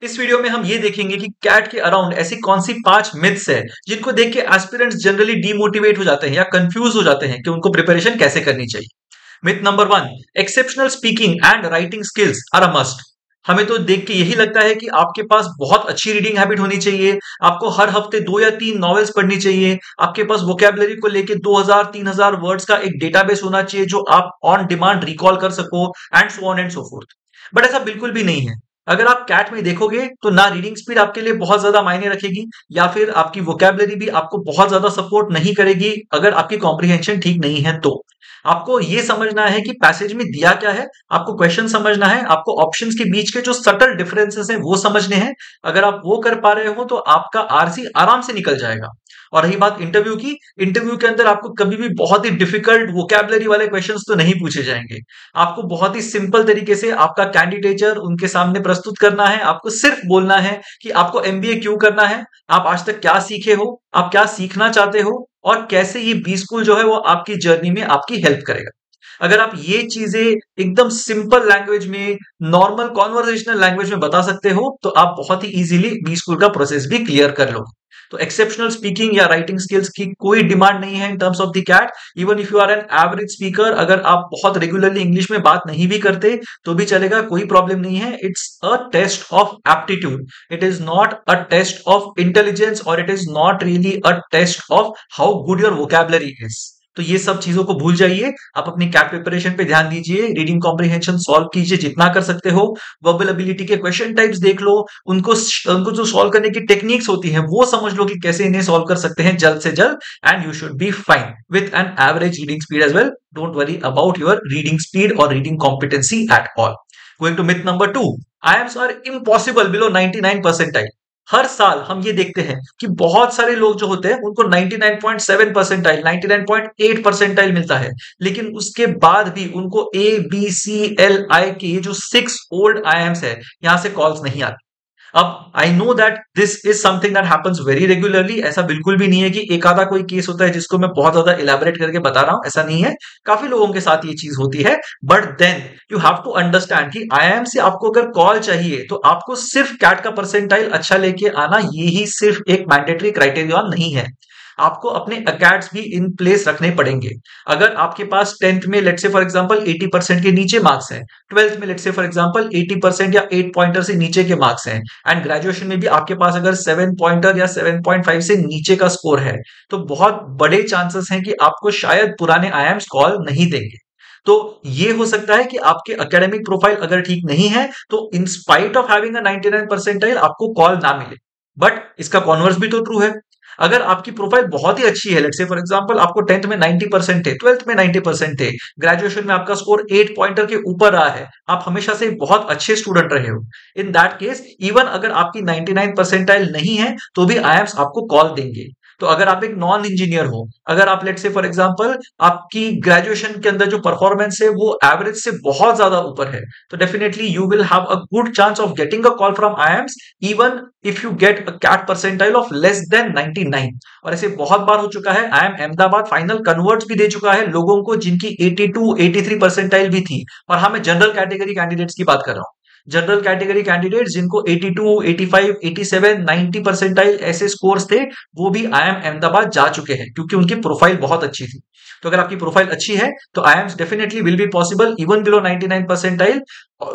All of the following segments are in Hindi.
इस वीडियो में हम ये देखेंगे कि कैट के अराउंड ऐसी कौन सी 5 मिथ्स है जिनको देख के एस्पिरेंट्स जनरली डीमोटिवेट हो जाते हैं या कंफ्यूज हो जाते हैं कि उनको प्रिपरेशन कैसे करनी चाहिए। Myth number 1, exceptional speaking and writing skills are a must. हमें तो देख के यही लगता है कि आपके पास बहुत अच्छी रीडिंग हैबिट होनी चाहिए, आपको हर हफ्ते 2 या 3 नॉवेल्स पढ़नी चाहिए, आपके पास वोकैबुलरी को लेके 2000-3000 वर्ड्स का एक डेटाबेस होना चाहिए जो आप ऑन डिमांड रिकॉल कर सको and so on and so fourth. But ऐसा बिल्कुल भी नहीं है। अगर आप कैट में देखोगे तो ना रीडिंग स्पीड आपके लिए बहुत ज्यादा मायने रखेगी या फिर आपकी वोकैबुलरी भी आपको बहुत ज्यादा सपोर्ट नहीं करेगी अगर आपकी कॉम्प्रिहेंशन ठीक नहीं है तो। आपको ये समझना है कि पैसेज में दिया क्या है, आपको क्वेश्चन समझना है, आपको ऑप्शंस के बीच के जो सटल डिफरेंसेस हैं वो समझने हैं। अगर आप वो कर पा रहे हो तो आपका आरसी आराम से निकल जाएगा। और रही बात इंटरव्यू की, इंटरव्यू के अंदर आपको कभी भी बहुत ही डिफिकल्ट वोकैबुलरी वाले क्वेश्चंस तो नहीं पूछे जाएंगे। आपको बहुत ही सिंपल तरीके से आपका कैंडिडेचर उनके सामने प्रस्तुत करना है। आपको सिर्फ बोलना है कि आपको एमबीए क्यों करना है, आप आज तक क्या सीखे हो, आप क्या सीखना चाहते हो और कैसे ये बी स्कूल जो है वो आपकी जर्नी में आपकी हेल्प करेगा। अगर आप ये चीजें एकदम सिंपल लैंग्वेज में, नॉर्मल कॉन्वर्सेशनल लैंग्वेज में बता सकते हो तो आप बहुत ही इजीली बी स्कूल का प्रोसेस भी क्लियर कर लो। तो एक्सेप्शनल स्पीकिंग या राइटिंग स्किल्स की कोई डिमांड नहीं है in terms of the CAT. Even if you are an average speaker, अगर आप बहुत रेगुलरली इंग्लिश में बात नहीं भी करते तो भी चलेगा, कोई प्रॉब्लम नहीं है। It's a test of aptitude, it is not a test of intelligence और it is not really a test of how good your vocabulary is. तो ये सब चीजों को भूल जाइए, आप अपनी कैट प्रिपरेशन पे ध्यान दीजिए, रीडिंग कॉम्प्रिहेंशन सॉल्व कीजिए जितना कर सकते हो, वर्बल एबिलिटी के क्वेश्चन टाइप्स देख लो, उनको जो सॉल्व करने की टेक्निक्स होती हैं वो समझ लो कि कैसे इन्हें सॉल्व कर सकते हैं जल्द से जल्द, and you should be fine with an average reading speed as well. Don't worry about your reading speed और reading competency at all. Going to myth number 2, IIMs are impossible below 99 percentile. हर साल हम ये देखते हैं कि बहुत सारे लोग जो होते हैं उनको 99.7 परसेंटाइल, 99.8 परसेंटाइल मिलता है, लेकिन उसके बाद भी उनको ABCLI के ये जो 6 ओल्ड IIMs है यहां से कॉल्स नहीं आती। अब I know that this is something that happens very regularly. ऐसा बिल्कुल भी नहीं है कि एक आधा कोई केस होता है जिसको मैं बहुत ज्यादा इलेबोरेट करके बता रहा हूं, ऐसा नहीं है। काफी लोगों के साथ ये चीज होती है। But then you have to understand कि IIM से आपको अगर कॉल चाहिए तो आपको सिर्फ कैट का परसेंटाइल अच्छा लेके आना ये ही सिर्फ एक मैंडेटरी क्राइटेरिया नहीं है। आपको अपने अकेड्स भी इन प्लेस रखने पड़ेंगे। अगर आपके पास 10th में लेट्स से फॉर एग्जांपल 80% के नीचे मार्क्स हैं, 12th में लेट्स से फॉर एग्जांपल 80% या 8 पॉइंटर से नीचे के मार्क्स हैं, एंड ग्रेजुएशन में भी आपके पास अगर 7 पॉइंटर या 7.5 से नीचे का स्कोर है, तो बहुत बड़े चांसेस हैं कि आपको शायद पुराने IIMs कॉल नहीं देंगे। तो ये हो सकता है कि आपके एकेडमिक प्रोफाइल अगर ठीक नहीं है तो in spite of having a 99 percentile आपको कॉल ना मिले। बट इसका कॉन्वर्स भी तो ट्रू है। अगर आपकी प्रोफाइल बहुत ही अच्छी है, लेट्स से फॉर एग्जांपल आपको 10th में 90% थे, 12th में 90% थे, ग्रेजुएशन में आपका स्कोर 8 पॉइंटर के ऊपर रहा है, आप हमेशा से बहुत अच्छे स्टूडेंट रहे हो, इन दैट केस इवन अगर आपकी 99 परसेंटाइल नहीं है तो भी IIMs आपको कॉल देंगे। तो अगर आप एक नॉन इंजीनियर हो, अगर आप लेट्स से फॉर एग्जांपल आपकी ग्रेजुएशन के अंदर जो परफॉर्मेंस है वो एवरेज से बहुत ज्यादा ऊपर है, तो definitely you will have a good chance of getting a call from IIMs even if you get a CAT percentile of less than 99। और ऐसे बहुत बार हो चुका है। IIM अहमदाबाद फाइनल कन्वर्ट्स भी दे चुका है लोगों को जिनकी 82 83 परसेंटाइल भी थी। और हाँ, मैं जनरल कैटेगरी कैंडिडेट्स की बात कर रहा हूँ। जनरल कैटेगरी कैंडिडेट्स जिनको 82 85 87 90 परसेंटाइल ऐसे स्कोर्स थे, वो भी IIM अहमदाबाद जा चुके हैं क्योंकि उनकी प्रोफाइल बहुत अच्छी थी। तो अगर आपकी प्रोफाइल अच्छी है तो IIMs definitely will be possible even below 99 percentile.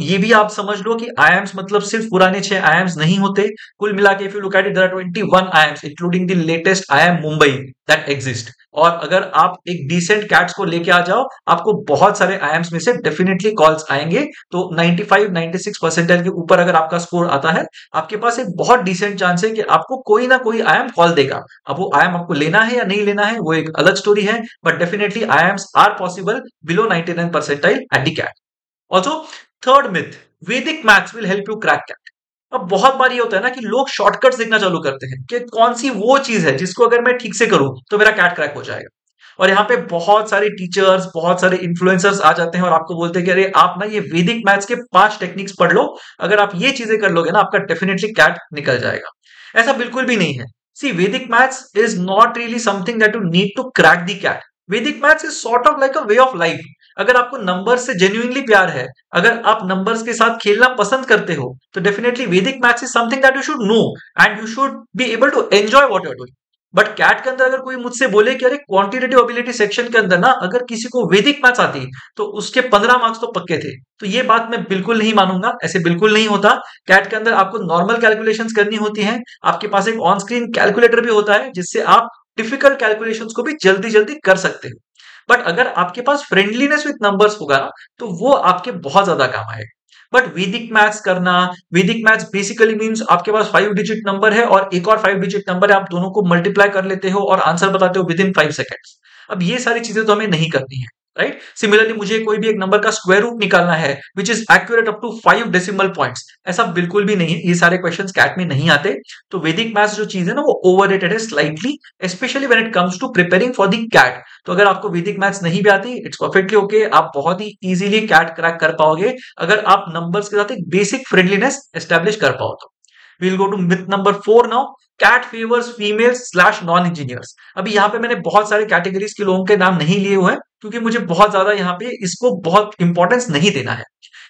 ये भी आप समझ लो कि IIMs मतलब सिर्फ पुराने 6 IIMs नहीं होते। कुल मिला के if you look at it there are 21 IIMs including the latest IIM Mumbai that exist. और अगर आप एक डिसेंट कैट्स को लेके आ जाओ, आपको बहुत सारे IIMs में से डेफिनेटली कॉल्स आएंगे। तो 95 96 परसेंटाइल के ऊपर अगर आपका स्कोर आता है, आपके पास एक बहुत डिसेंट चांस है कि आपको कोई ना कोई IIM कॉल देगा। अब वो IIM आपको लेना है या नहीं लेना है वो एक अलग स्टोरी है, but definitely IIMs are possible below 99 percentile at the CAT. Also third myth, Vedic maths will help you crack CAT. अब बहुत बार ये होता है ना कि लोग शॉर्टकट्स देखना चालू करते हैं कि कौन सी वो चीज है जिसको अगर मैं ठीक से करूं तो मेरा कैट क्रैक हो जाएगा। और यहाँ पे बहुत सारे टीचर्स, बहुत सारे इन्फ्लुएंसर्स आ जाते हैं और आपको बोलते हैं कि अरे आप ना ये वैदिक मैथ्स के 5 टेक्निक्स पढ़ लो, अगर आप ये चीजें कर लोगे ना आपका डेफिनेटली कैट निकल जाएगा। ऐसा बिल्कुल भी नहीं है। See, Vedic maths is not really something that you need to crack the CAT. Vedic maths is sort of like a way of life. अगर आपको नंबर्स से जेन्युइनली प्यार है, अगर आप नंबर्स के साथ खेलना पसंद करते हो, तो definitely Vedic maths is something that you should know and you should be able to enjoy what you are doing. But CAT के अंदर अगर कोई मुझसे बोले कि अरे क्वांटिटेटिव एबिलिटी सेक्शन के अंदर ना अगर किसी को वैदिक मैथ्स आती तो उसके 15 मार्क्स तो पक्के थे, तो ये बात मैं बिल्कुल नहीं मानूंगा, ऐसे बिल्कुल नहीं होता। कैट के अंदर आपको नॉर्मल कैलकुलेशंस करनी होती हैं, आपके पास एक ऑन स्क्रीन कैलकुलेटर भी होता है जिससे आप डिफिकल्ट कैलकुलेशंस को भी जल्दी जल्दी कर सकते हो। बट अगर आपके पास फ्रेंडलीनेस विद नंबर्स होगा तो वो आपके बहुत ज्यादा काम आएगा। बट वैदिक मैथ्स करना, वैदिक मैथ्स बेसिकली मींस आपके पास 5 डिजिट नंबर है और एक और 5 डिजिट नंबर है, आप दोनों को मल्टीप्लाई कर लेते हो और आंसर बताते हो विद इन 5 सेकेंड्स। अब ये सारी चीजें तो हमें नहीं करनी है, राइट। सिमिलरली मुझे कोई भी एक नंबर का स्क्वायर रूट निकालना है which is accurate up to 5 decimal points, ऐसा बिल्कुल भी नहीं है, ये सारे क्वेश्चंस कैट में नहीं आते। तो वैदिक मैथ्स जो चीज है ना वो ओवररेटेड है slightly, specially when it comes to preparing for the CAT. तो अगर आपको वैदिक मैथ्स नहीं भी आती, इट्स परफेक्टली ओके, आप बहुत ही इजीली कैट क्रैक कर पाओगे अगर आप नंबर्स के साथ एक बेसिक फ्रेंडलीनेस एस्टेब्लिश कर पाओ तो। We'll go to myth number 4 now. Cat favors females slash non engineers. अभी यहाँ पे मैंने बहुत सारे कैटेगरीज के लोगों के नाम नहीं लिए हुए हैं क्योंकि मुझे बहुत ज्यादा यहाँ पे इसको बहुत इंपॉर्टेंस नहीं देना है।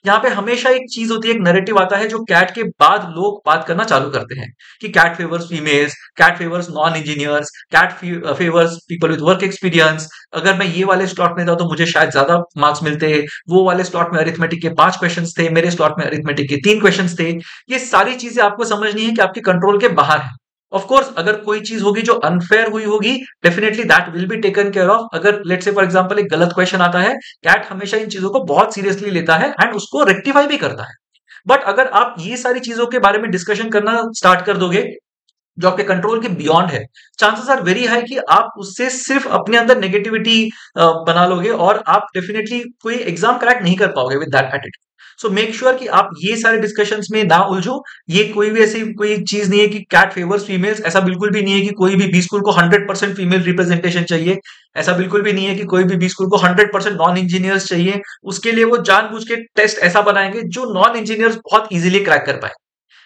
यहाँ पे हमेशा एक चीज होती है, एक नैरेटिव आता है जो कैट के बाद लोग बात करना चालू करते हैं कि CAT favours females, CAT favours non engineers, CAT favours people with work experience. अगर मैं ये वाले स्लॉट में था तो मुझे शायद ज्यादा मार्क्स मिलते, वो वाले स्लॉट में अरिथमेटिक के 5 क्वेश्चंस थे, मेरे स्लॉट में अरिथमेटिक के 3 क्वेश्चंस थे। ये सारी चीजें आपको समझनी है कि आपके कंट्रोल के बाहर है। ऑफ कोर्स अगर कोई चीज होगी जो अनफेयर हुई होगी, definitely that will be taken care of. अगर लेट्स से फॉर एग्जांपल एक गलत क्वेश्चन आता है, कैट हमेशा इन चीजों को बहुत सीरियसली लेता है एंड उसको रेक्टिफाई भी करता है। बट अगर आप ये सारी चीजों के बारे में डिस्कशन करना स्टार्ट कर दोगे जो आपके कंट्रोल के बियॉन्ड है, चांसेस आर वेरी हाई कि आप उससे सिर्फ अपने अंदर नेगेटिविटी बना लोगे और आप डेफिनेटली कोई एग्जाम क्रैक नहीं कर पाओगे with that attitude. So make sure कि आप ये सारे डिस्कशंस में ना उलझो। ये कोई भी ऐसी कोई चीज नहीं है कि कैट फेवर्स फीमेल्स, ऐसा बिल्कुल भी नहीं है कि कोई भी बी स्कूल को 100% फीमेल रिप्रेजेंटेशन चाहिए, ऐसा बिल्कुल भी नहीं है कि कोई भी बी स्कूल को 100% नॉन इंजीनियर्स चाहिए। उसके लिए वो जानबूझ के टेस्ट ऐसा बनाएंगे जो नॉन इंजीनियर्स बहुत इजीली क्रैक कर पाए,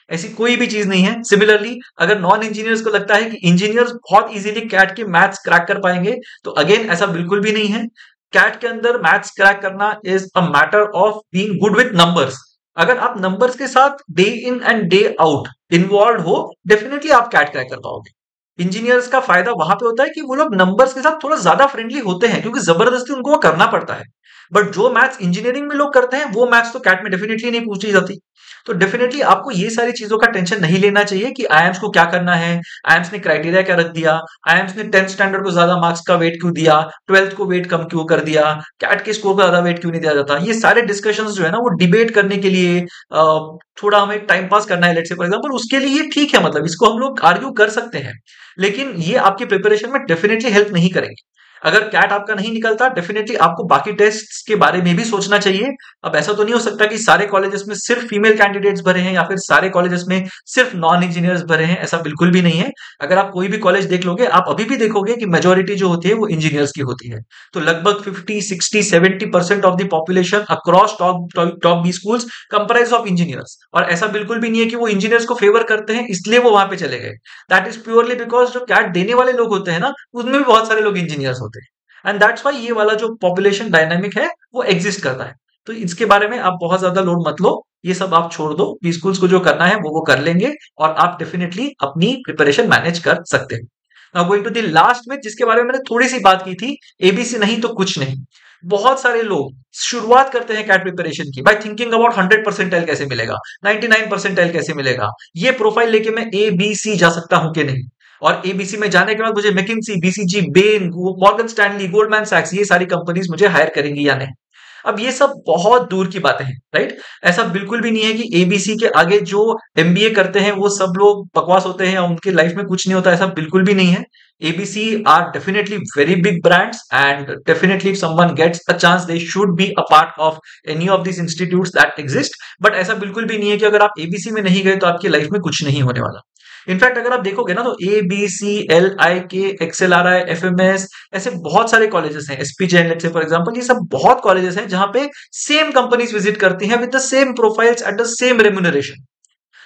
ऐसी कोई भी चीज नहीं है। सिमिलरली अगर नॉन इंजीनियर्स को लगता है कि इंजीनियर्स बहुत इजीली कैट के मैथ्स क्रैक कर पाएंगे, तो अगेन ऐसा बिल्कुल भी नहीं है। कैट के अंदर मैथ्स क्रैक करना is a matter of being good with numbers. अगर आप नंबर्स के साथ day in and day out involve हो, डेफिनेटली आप कैट क्रैक कर पाओगे। इंजीनियर्स का फायदा वहां पे होता है कि वो लोग नंबर्स के साथ थोड़ा ज्यादा फ्रेंडली होते हैं क्योंकि जबरदस्ती उनको वो करना पड़ता है। बट जो मैथ्स इंजीनियरिंग में लोग करते हैं वो मैथ्स तो कैट में डेफिनेटली नहीं पूछी जाती। तो डेफिनेटली आपको ये सारी चीजों का टेंशन नहीं लेना चाहिए कि आईएम्स को क्या करना है, आईएम्स ने क्राइटेरिया क्या रख दिया, आईएम्स ने 10th स्टैंडर्ड को ज्यादा मार्क्स का वेट क्यों दिया, 12th को वेट कम क्यों कर दिया, कैट के स्कोर को ज्यादा वेट क्यों नहीं दिया जाता। ये सारे डिस्कशंस जो है ना वो डिबेट करने के लिए थोड़ा हमें टाइम पास करना है लेट्स से फॉर एग्जांपल, उसके लिए ये ठीक है, मतलब इसको हम लोग आर्ग्यू कर सकते हैं, लेकिन ये आपकी प्रिपरेशन में डेफिनेटली हेल्प नहीं करेंगे। अगर कैट आपका नहीं निकलता, डेफिनेटली आपको बाकी टेस्ट्स के बारे में भी सोचना चाहिए। अब ऐसा तो नहीं हो सकता कि सारे कॉलेजेस में सिर्फ फीमेल कैंडिडेट्स भरे हैं या फिर सारे कॉलेजेस में सिर्फ नॉन इंजीनियर्स भरे हैं, ऐसा बिल्कुल भी नहीं है। अगर आप कोई भी कॉलेज देख लोगे, आप अभी भी देखोगे कि मेजोरिटी जो होती है वो इंजीनियर्स की होती है। तो लगभग 50, 60, 70% of the population across top B schools comprise of engineers. और ऐसा बिल्कुल भी नहीं है कि वो इंजीनियर्स को फेवर करते हैं इसलिए वो वहां पे चले गए। दैट इज प्योरली बिकॉज जो कैट देने वाले लोग होते हैं ना, उसमें भी बहुत सारे लोग इंजीनियर्स होते हैं एंड दैट्स व्हाई ये वाला जो पॉपुलेशन डायनामिक है वो एग्जिस्ट करता है। तो इसके बारे में आप बहुत ज्यादा लोड मत लो, ये सब आप छोड़ दो, बी स्कूल्स को जो करना है वो कर लेंगे और आप डेफिनेटली अपनी प्रिपरेशन मैनेज कर सकते हैं। Now going to the last में जिसके बारे में मैंने थोड़ी सी बात की थी, एबीसी नहीं तो कुछ नहीं। बहुत सारे लोग शुरुआत करते हैं कैट प्रिपरेशन की बाय थिंकिंग अबाउट 100 परसेंटाइल कैसे मिलेगा, 99 परसेंटाइल कैसे मिलेगा, ये प्रोफाइल लेके मैं ए बी सी जा सकता हूं कि नहीं, और एबीसी में जाने के बाद मुझे McKinsey, BCG, Bain, Morgan Stanley, Goldman सैक्स ये सारी कंपनीज मुझे हायर करेंगी या नहीं। अब ये सब बहुत दूर की बातें हैं, राइट। ऐसा बिल्कुल भी नहीं है कि एबीसी के आगे जो एमबीए करते हैं वो सब लोग बकवास होते हैं और उनके लाइफ में कुछ नहीं होता, ऐसा बिल्कुल भी नहीं है। ABC are definitely very big brands and definitely if someone gets a chance they should be a part of any of this institutes that exist. But ऐसा बिल्कुल भी नहीं है कि अगर आप एबीसी में नहीं गए तो आपकी लाइफ में कुछ नहीं होने वाला। इनफैक्ट अगर आप देखोगे ना तो ए बी सी एल आई के एक्सएलआरआई एफएमएस ऐसे बहुत सारे कॉलेजेस हैं, SPJ let's say for example, ये सब बहुत कॉलेजेस हैं जहां पे सेम कंपनीज विजिट करती हैं with the same profiles at the same remuneration.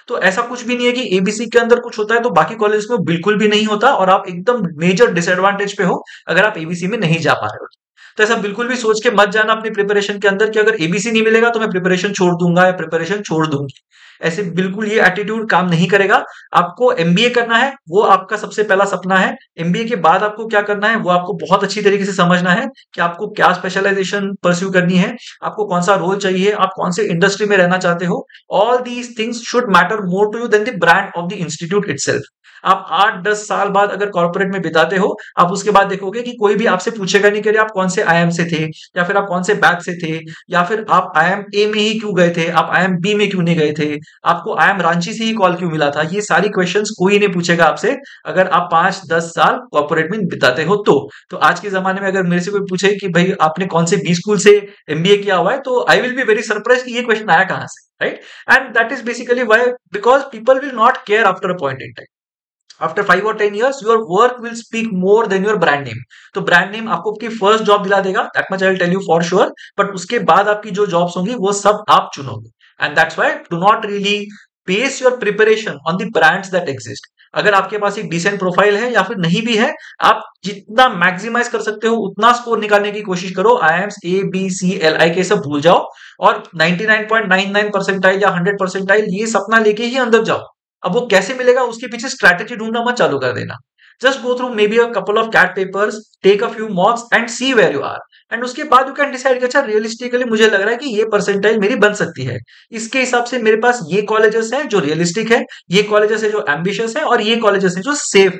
तो ऐसा कुछ भी नहीं है कि एबीसी के अंदर कुछ होता है तो बाकी कॉलेज में बिल्कुल भी नहीं होता और आप एकदम मेजर डिसएडवांटेज पे हो अगर आप एबीसी में नहीं जा पा रहे हो। तो ऐसा बिल्कुल भी सोच के मत जाना अपनी प्रिपरेशन के अंदर कि अगर एबीसी नहीं मिलेगा तो मैं प्रिपरेशन छोड़ दूंगा या प्रिपरेशन छोड़ दूंगी। ऐसे बिल्कुल ये एटीट्यूड काम नहीं करेगा। आपको एमबीए करना है, वो आपका सबसे पहला सपना है। एमबीए के बाद आपको क्या करना है वो आपको बहुत अच्छी तरीके से समझना है कि आपको क्या स्पेशलाइजेशन परस्यू करनी है, आपको कौन सा रोल चाहिए, आप कौन से इंडस्ट्री में रहना चाहते हो। All these things should matter more to you than the brand of the institute itself. आप 8-10 साल बाद अगर कॉर्पोरेट में बिताते हो, आप उसके बाद देखोगे कि कोई भी आपसे पूछेगा नहीं कि आप कौन से आईएम से थे, या फिर आप कौन से बैच से थे, या फिर आप आईएम ए में ही क्यों गए थे, आप आईएम बी में क्यों नहीं गए थे, आपको आईएम रांची से ही कॉल क्यों मिला था। ये सारी क्वेश्चंस कोई नहीं पूछेगा आपसे अगर आप 5-10 साल कॉर्पोरेट में बिताते हो तो आज के जमाने में अगर मेरे से कोई पूछे कि भाई आपने कौन से बी स्कूल से एमबीए किया हुआ है, तो I will be very surprise कि ये क्वेश्चन आया कहां से, right. And that is basically why, because people will not care after a point in time. After 5 or 10 years your work will speak more than your brand name। तो ब्रांड नेम आपको आपकी फर्स्ट जॉब दिला देगा, that much I will tell you for sure. But उसके बाद आपकी जो जॉब्स होंगी वो सब आप चुनोगे। And that's why do not really base your preparation on the brands that exist. अगर आपके पास एक डिसेंट प्रोफाइल है या फिर नहीं भी है, आप जितना मैक्सिमाइज कर सकते हो उतना स्कोर निकालने की कोशिश करो। IIMs A B C L I के सब भूल जाओ और 99.99 परसेंटाइल या 100 परसेंटाइल ये सपना लेके ही अंदर जाओ। अब वो कैसे मिलेगा उसके पीछे स्ट्रैटेजी ढूंढना मत चालू कर देना। Just go through maybe a couple of CAT papers, take a few mocks and see where you are. And उसके बाद यू कैन डिसाइड कि अच्छा रियलिस्टिकली मुझे लग रहा है कि ये परसेंटाइल मेरी बन सकती है, इसके हिसाब से मेरे पास ये कॉलेजेस हैं जो रियलिस्टिक है, ये कॉलेजेस है जो एम्बिशियस है, और ये कॉलेजेस है जो सेफ,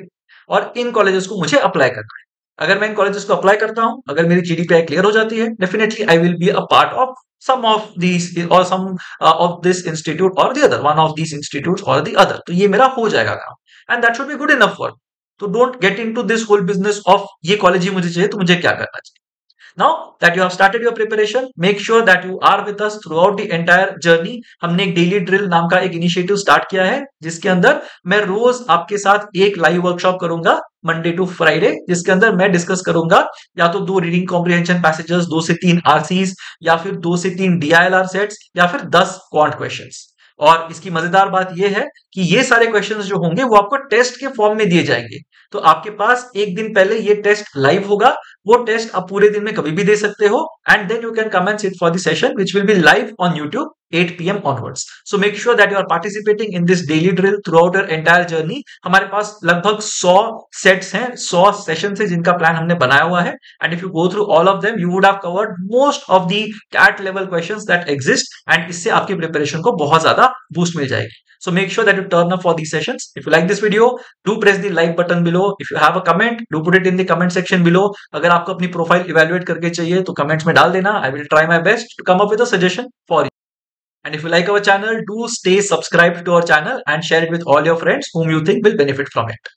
और इन कॉलेजेस को मुझे अप्लाई करना है। अगर मैं इन कॉलेजेस को अप्लाई करता हूं, अगर मेरी जीडीपीआई क्लियर हो जाती है, definitely I will be a part of some of these or some of this institute or the other, one of these institutes or the other। तो ये मेरा हो जाएगा काम, and that should be good enough for। तो don't get into this whole business of ये कॉलेज ही मुझे चाहिए तो मुझे क्या करना चाहिए। Now that you have started your preparation, make sure that you are with us throughout the entire journey। हमने एक डेली ड्रिल नाम का एक इनिशिएटिव स्टार्ट किया है जिसके अंदर मैं रोज आपके साथ एक लाइव वर्कशॉप करूंगा मंडे टू फ्राइडे, जिसके अंदर मैं डिस्कस करूंगा या तो 2 रीडिंग कॉम्प्रिहेंशन पैसेजेस, 2 से 3 आरसीज, या फिर 2 से 3 डीआईएलआर सेट्स, या फिर 10 क्वांट क्वेश्चंस। और इसकी मजेदार बात यह है कि ये सारे क्वेश्चंस जो होंगे वो आपको टेस्ट के फॉर्म में दिए जाएंगे। तो आपके पास एक दिन पहले ये टेस्ट लाइव होगा, वो टेस्ट आप पूरे दिन में कभी भी दे सकते हो, and then you can come and sit for the session which will be live on YouTube 8 PM onwards। So make sure that you are participating in this daily drill throughout your entire journey। हमारे पास लगभग 100 सेट्स हैं, 100 सेशंस हैं जिनका प्लान हमने बनाया हुआ है, and if you go through all of them you would have covered most of the CAT level questions that exist, and इससे आपकी प्रिपरेशन को बहुत ज्यादा बूस्ट मिल जाएगी। So make sure that you turn up for these sessions। If you like this video, do press the like button below। If you have a comment, do put it in the comment section below। अगर आपको अपनी प्रोफाइल इवेलुएट करके चाहिए तो कमेंट्स में डाल देना। I will try my best to come up with a suggestion for you। And if you like our channel, do stay subscribed to our channel and share it with all your friends whom you think will benefit from it।